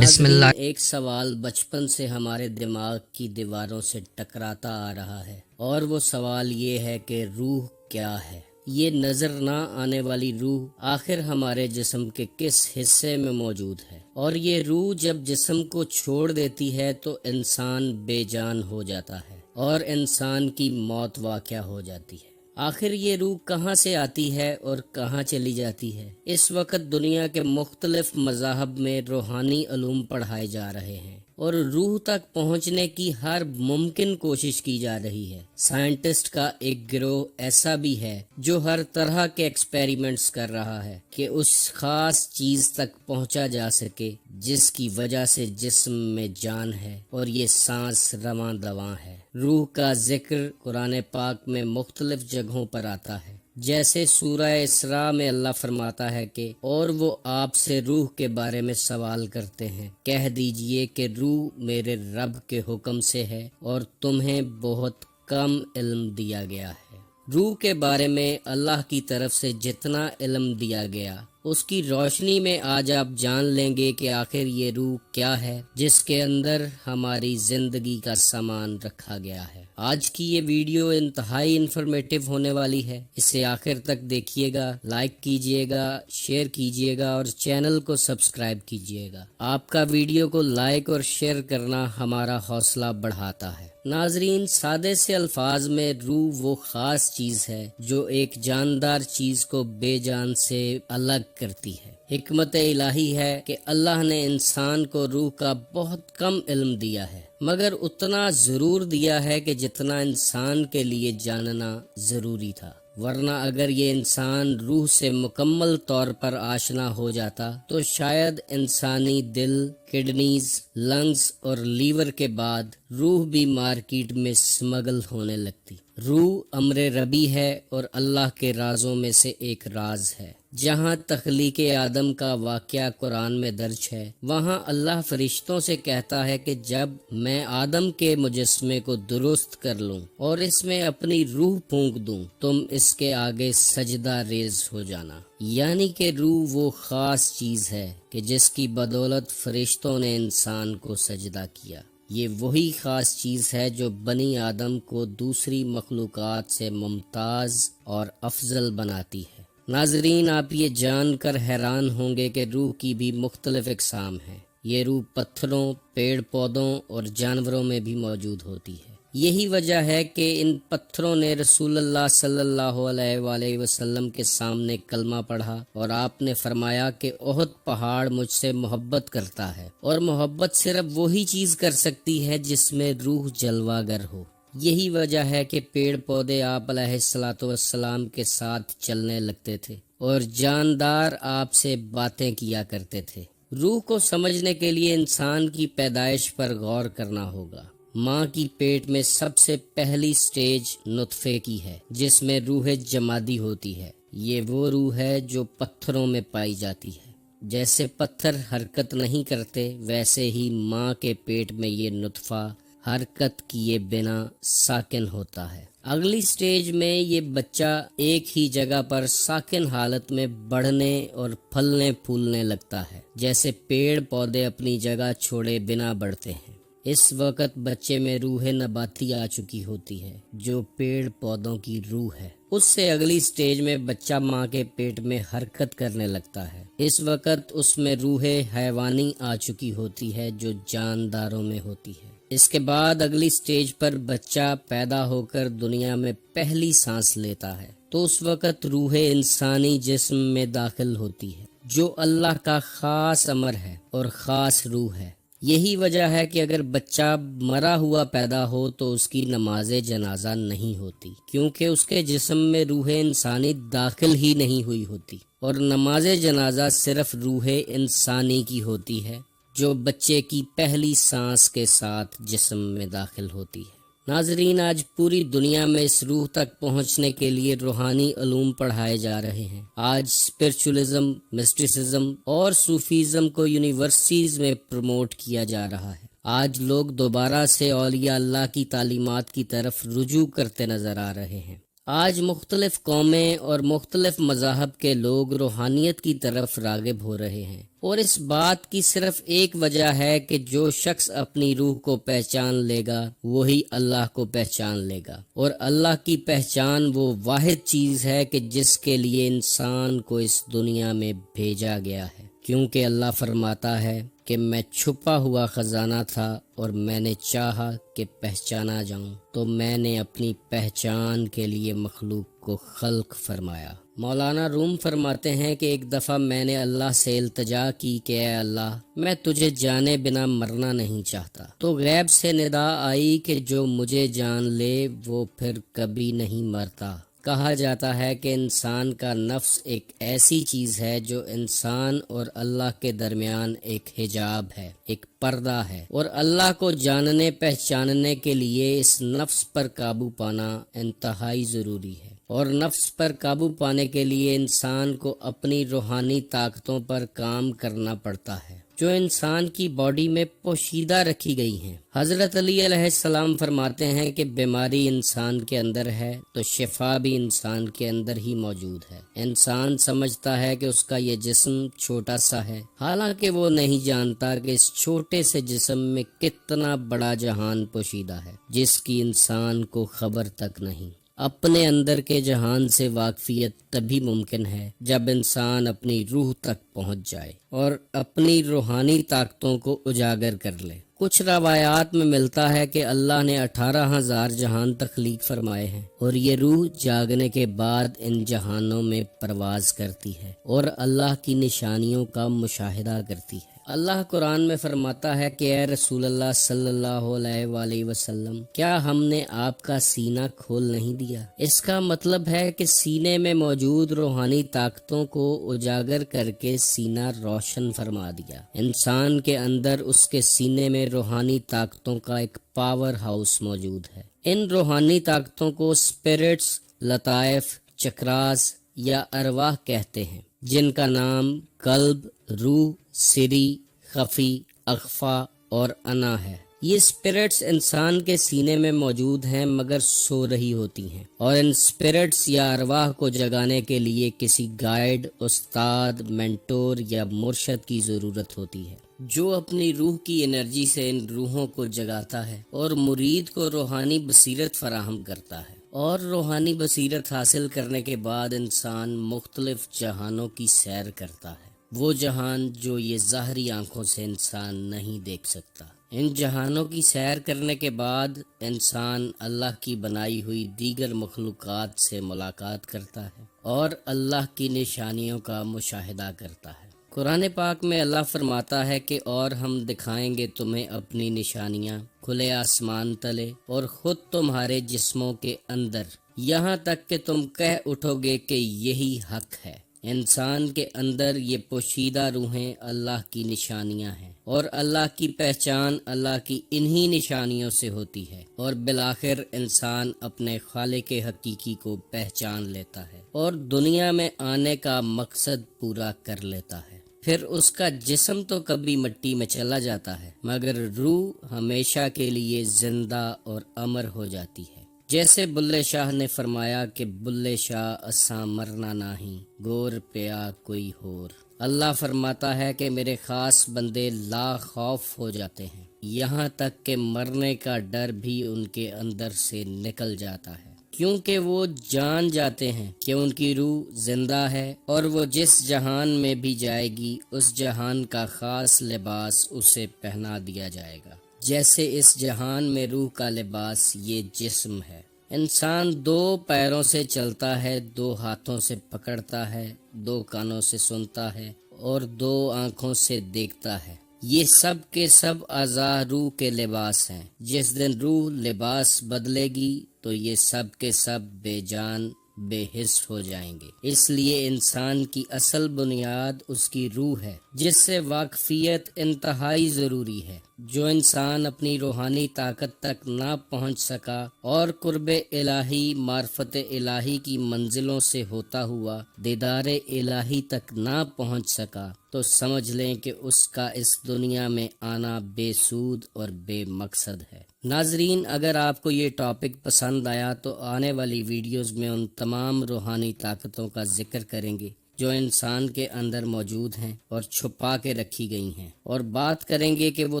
بسم ناظرین، اللہ۔ ایک سوال بچپن سے ہمارے دماغ کی دیواروں سے ٹکراتا آ رہا ہے، اور وہ سوال یہ ہے کہ روح کیا ہے؟ یہ نظر نہ آنے والی روح آخر ہمارے جسم کے کس حصے میں موجود ہے؟ اور یہ روح جب جسم کو چھوڑ دیتی ہے تو انسان بے جان ہو جاتا ہے اور انسان کی موت واقع ہو جاتی ہے۔ آخر یہ روح کہاں سے آتی ہے اور کہاں چلی جاتی ہے؟ اس وقت دنیا کے مختلف مذاہب میں روحانی علوم پڑھائے جا رہے ہیں اور روح تک پہنچنے کی ہر ممکن کوشش کی جا رہی ہے۔ سائنٹسٹ کا ایک گروہ ایسا بھی ہے جو ہر طرح کے ایکسپیریمنٹس کر رہا ہے کہ اس خاص چیز تک پہنچا جا سکے جس کی وجہ سے جسم میں جان ہے اور یہ سانس رواں دواں ہے۔ روح کا ذکر قرآن پاک میں مختلف جگہوں پر آتا ہے، جیسے سورہ اسراء میں اللہ فرماتا ہے کہ اور وہ آپ سے روح کے بارے میں سوال کرتے ہیں، کہہ دیجئے کہ روح میرے رب کے حکم سے ہے اور تمہیں بہت کم علم دیا گیا ہے۔ روح کے بارے میں اللہ کی طرف سے جتنا علم دیا گیا اس کی روشنی میں آج آپ جان لیں گے کہ آخر یہ روح کیا ہے جس کے اندر ہماری زندگی کا سامان رکھا گیا ہے۔ آج کی یہ ویڈیو انتہائی انفارمیٹو ہونے والی ہے، اسے آخر تک دیکھیے گا، لائک کیجئے گا، شیئر کیجئے گا اور چینل کو سبسکرائب کیجئے گا۔ آپ کا ویڈیو کو لائک اور شیئر کرنا ہمارا حوصلہ بڑھاتا ہے۔ ناظرین، سادے سے الفاظ میں روح وہ خاص چیز ہے جو ایک جاندار چیز کو بے جان سے الگ کرتی ہے۔ حکمت الہی ہے کہ اللہ نے انسان کو روح کا بہت کم علم دیا ہے، مگر اتنا ضرور دیا ہے کہ جتنا انسان کے لیے جاننا ضروری تھا، ورنہ اگر یہ انسان روح سے مکمل طور پر آشنا ہو جاتا تو شاید انسانی دل، کڈنیز، لنگز اور لیور کے بعد روح بھی مارکیٹ میں سمگل ہونے لگتی۔ روح امر ربی ہے اور اللہ کے رازوں میں سے ایک راز ہے۔ جہاں تخلیق آدم کا واقعہ قرآن میں درج ہے، وہاں اللہ فرشتوں سے کہتا ہے کہ جب میں آدم کے مجسمے کو درست کر لوں اور اس میں اپنی روح پھونک دوں، تم اس کے آگے سجدہ ریز ہو جانا۔ یعنی کہ روح وہ خاص چیز ہے کہ جس کی بدولت فرشتوں نے انسان کو سجدہ کیا۔ یہ وہی خاص چیز ہے جو بنی آدم کو دوسری مخلوقات سے ممتاز اور افضل بناتی ہے۔ ناظرین، آپ یہ جان کر حیران ہوں گے کہ روح کی بھی مختلف اقسام ہیں۔ یہ روح پتھروں، پیڑ پودوں اور جانوروں میں بھی موجود ہوتی ہے۔ یہی وجہ ہے کہ ان پتھروں نے رسول اللہ صلی اللہ علیہ وآلہ وسلم کے سامنے کلمہ پڑھا اور آپ نے فرمایا کہ احد پہاڑ مجھ سے محبت کرتا ہے، اور محبت صرف وہی چیز کر سکتی ہے جس میں روح جلوہ گر ہو۔ یہی وجہ ہے کہ پیڑ پودے آپ علیہ السلام کے ساتھ چلنے لگتے تھے اور جاندار آپ سے باتیں کیا کرتے تھے۔ روح کو سمجھنے کے لیے انسان کی پیدائش پر غور کرنا ہوگا۔ ماں کی پیٹ میں سب سے پہلی سٹیج نطفے کی ہے جس میں روح جمادی ہوتی ہے۔ یہ وہ روح ہے جو پتھروں میں پائی جاتی ہے۔ جیسے پتھر حرکت نہیں کرتے، ویسے ہی ماں کے پیٹ میں یہ نطفہ حرکت کیے بنا ساکن ہوتا ہے۔ اگلی سٹیج میں یہ بچہ ایک ہی جگہ پر ساکن حالت میں بڑھنے اور پھلنے پھولنے لگتا ہے، جیسے پیڑ پودے اپنی جگہ چھوڑے بنا بڑھتے ہیں۔ اس وقت بچے میں روح نباتی آ چکی ہوتی ہے جو پیڑ پودوں کی روح ہے۔ اس سے اگلی سٹیج میں بچہ ماں کے پیٹ میں حرکت کرنے لگتا ہے۔ اس وقت اس میں روح حیوانی آ چکی ہوتی ہے جو جانداروں میں ہوتی ہے۔ اس کے بعد اگلی سٹیج پر بچہ پیدا ہو کر دنیا میں پہلی سانس لیتا ہے تو اس وقت روح انسانی جسم میں داخل ہوتی ہے جو اللہ کا خاص امر ہے اور خاص روح ہے۔ یہی وجہ ہے کہ اگر بچہ مرا ہوا پیدا ہو تو اس کی نماز جنازہ نہیں ہوتی، کیونکہ اس کے جسم میں روح انسانی داخل ہی نہیں ہوئی ہوتی، اور نماز جنازہ صرف روح انسانی کی ہوتی ہے جو بچے کی پہلی سانس کے ساتھ جسم میں داخل ہوتی ہے۔ ناظرین، آج پوری دنیا میں اس روح تک پہنچنے کے لیے روحانی علوم پڑھائے جا رہے ہیں۔ آج اسپرچولزم، مسٹسزم اور صوفیزم کو یونیورسٹیز میں پروموٹ کیا جا رہا ہے۔ آج لوگ دوبارہ سے اولیاء اللہ کی تعلیمات کی طرف رجوع کرتے نظر آ رہے ہیں۔ آج مختلف قومیں اور مختلف مذاہب کے لوگ روحانیت کی طرف راغب ہو رہے ہیں، اور اس بات کی صرف ایک وجہ ہے کہ جو شخص اپنی روح کو پہچان لے گا وہی اللہ کو پہچان لے گا، اور اللہ کی پہچان وہ واحد چیز ہے کہ جس کے لیے انسان کو اس دنیا میں بھیجا گیا ہے، کیونکہ اللہ فرماتا ہے کہ میں چھپا ہوا خزانہ تھا اور میں نے چاہا کہ پہچانا جاؤں تو میں نے اپنی پہچان کے لیے مخلوق کو خلق فرمایا۔ مولانا روم فرماتے ہیں کہ ایک دفعہ میں نے اللہ سے التجا کی کہ اے اللہ، میں تجھے جانے بنا مرنا نہیں چاہتا، تو غیب سے ندا آئی کہ جو مجھے جان لے وہ پھر کبھی نہیں مرتا۔ کہا جاتا ہے کہ انسان کا نفس ایک ایسی چیز ہے جو انسان اور اللہ کے درمیان ایک حجاب ہے، ایک پردہ ہے، اور اللہ کو جاننے پہچاننے کے لیے اس نفس پر قابو پانا انتہائی ضروری ہے، اور نفس پر قابو پانے کے لیے انسان کو اپنی روحانی طاقتوں پر کام کرنا پڑتا ہے جو انسان کی باڈی میں پوشیدہ رکھی گئی ہیں۔ حضرت علی علیہ السلام فرماتے ہیں کہ بیماری انسان کے اندر ہے تو شفا بھی انسان کے اندر ہی موجود ہے۔ انسان سمجھتا ہے کہ اس کا یہ جسم چھوٹا سا ہے، حالانکہ وہ نہیں جانتا کہ اس چھوٹے سے جسم میں کتنا بڑا جہان پوشیدہ ہے جس کی انسان کو خبر تک نہیں۔ اپنے اندر کے جہان سے واقفیت تبھی ممکن ہے جب انسان اپنی روح تک پہنچ جائے اور اپنی روحانی طاقتوں کو اجاگر کر لے۔ کچھ روایات میں ملتا ہے کہ اللہ نے 18,000 جہان تخلیق فرمائے ہیں، اور یہ روح جاگنے کے بعد ان جہانوں میں پرواز کرتی ہے اور اللہ کی نشانیوں کا مشاہدہ کرتی ہے۔ اللہ قرآن میں فرماتا ہے کہ اے رسول اللہ صلی اللہ علیہ وآلہ وسلم، کیا ہم نے آپ کا سینہ کھول نہیں دیا؟ اس کا مطلب ہے کہ سینے میں موجود روحانی طاقتوں کو اجاگر کر کے سینہ روشن فرما دیا۔ انسان کے اندر اس کے سینے میں روحانی طاقتوں کا ایک پاور ہاؤس موجود ہے۔ ان روحانی طاقتوں کو اسپرٹس، لطائف، چکراس یا ارواح کہتے ہیں، جن کا نام قلب، روح، سری، خفی، اخفا اور انا ہے۔ یہ اسپرٹس انسان کے سینے میں موجود ہیں مگر سو رہی ہوتی ہیں، اور ان اسپرٹس یا ارواح کو جگانے کے لیے کسی گائیڈ، استاد، مینٹور یا مرشد کی ضرورت ہوتی ہے، جو اپنی روح کی انرجی سے ان روحوں کو جگاتا ہے اور مرید کو روحانی بصیرت فراہم کرتا ہے۔ اور روحانی بصیرت حاصل کرنے کے بعد انسان مختلف جہانوں کی سیر کرتا ہے، وہ جہان جو یہ ظاہری آنکھوں سے انسان نہیں دیکھ سکتا۔ ان جہانوں کی سیر کرنے کے بعد انسان اللہ کی بنائی ہوئی دیگر مخلوقات سے ملاقات کرتا ہے اور اللہ کی نشانیوں کا مشاہدہ کرتا ہے۔ قرآن پاک میں اللہ فرماتا ہے کہ اور ہم دکھائیں گے تمہیں اپنی نشانیاں کھلے آسمان تلے اور خود تمہارے جسموں کے اندر، یہاں تک کہ تم کہہ اٹھو گے کہ یہی حق ہے۔ انسان کے اندر یہ پوشیدہ روحیں اللہ کی نشانیاں ہیں، اور اللہ کی پہچان اللہ کی انہی نشانیوں سے ہوتی ہے، اور بالآخر انسان اپنے خالق حقیقی کو پہچان لیتا ہے اور دنیا میں آنے کا مقصد پورا کر لیتا ہے۔ پھر اس کا جسم تو کبھی مٹی میں چلا جاتا ہے مگر روح ہمیشہ کے لیے زندہ اور امر ہو جاتی ہے۔ جیسے بلے شاہ نے فرمایا کہ بلے شاہ اساں مرنا نہیں، گور پیا کوئی ہور۔ اللہ فرماتا ہے کہ میرے خاص بندے لا خوف ہو جاتے ہیں، یہاں تک کہ مرنے کا ڈر بھی ان کے اندر سے نکل جاتا ہے، کیونکہ وہ جان جاتے ہیں کہ ان کی روح زندہ ہے، اور وہ جس جہان میں بھی جائے گی اس جہان کا خاص لباس اسے پہنا دیا جائے گا، جیسے اس جہان میں روح کا لباس یہ جسم ہے۔ انسان 2 پیروں سے چلتا ہے، 2 ہاتھوں سے پکڑتا ہے، 2 کانوں سے سنتا ہے اور 2 آنکھوں سے دیکھتا ہے۔ یہ سب کے سب اعضاء روح کے لباس ہیں۔ جس دن روح لباس بدلے گی تو یہ سب کے سب بے جان، بے حس ہو جائیں گے۔ اس لیے انسان کی اصل بنیاد اس کی روح ہے، جس سے واقفیت انتہائی ضروری ہے۔ جو انسان اپنی روحانی طاقت تک نہ پہنچ سکا اور قرب الہی معرفت الہی کی منزلوں سے ہوتا ہوا دیدار الہی تک نہ پہنچ سکا تو سمجھ لیں کہ اس کا اس دنیا میں آنا بے سود اور بے مقصد ہے۔ ناظرین، اگر آپ کو یہ ٹاپک پسند آیا تو آنے والی ویڈیوز میں ان تمام روحانی طاقتوں کا ذکر کریں گے جو انسان کے اندر موجود ہیں اور چھپا کے رکھی گئی ہیں، اور بات کریں گے کہ وہ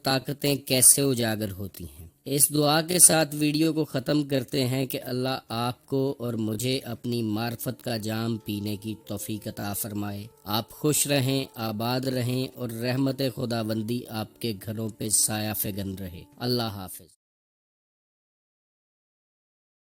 طاقتیں کیسے اجاگر ہوتی ہیں۔ اس دعا کے ساتھ ویڈیو کو ختم کرتے ہیں کہ اللہ آپ کو اور مجھے اپنی معرفت کا جام پینے کی توفیق عطا فرمائے۔ آپ خوش رہیں، آباد رہیں اور رحمت خداوندی آپ کے گھروں پہ سایہ فگن رہے۔ اللہ حافظ۔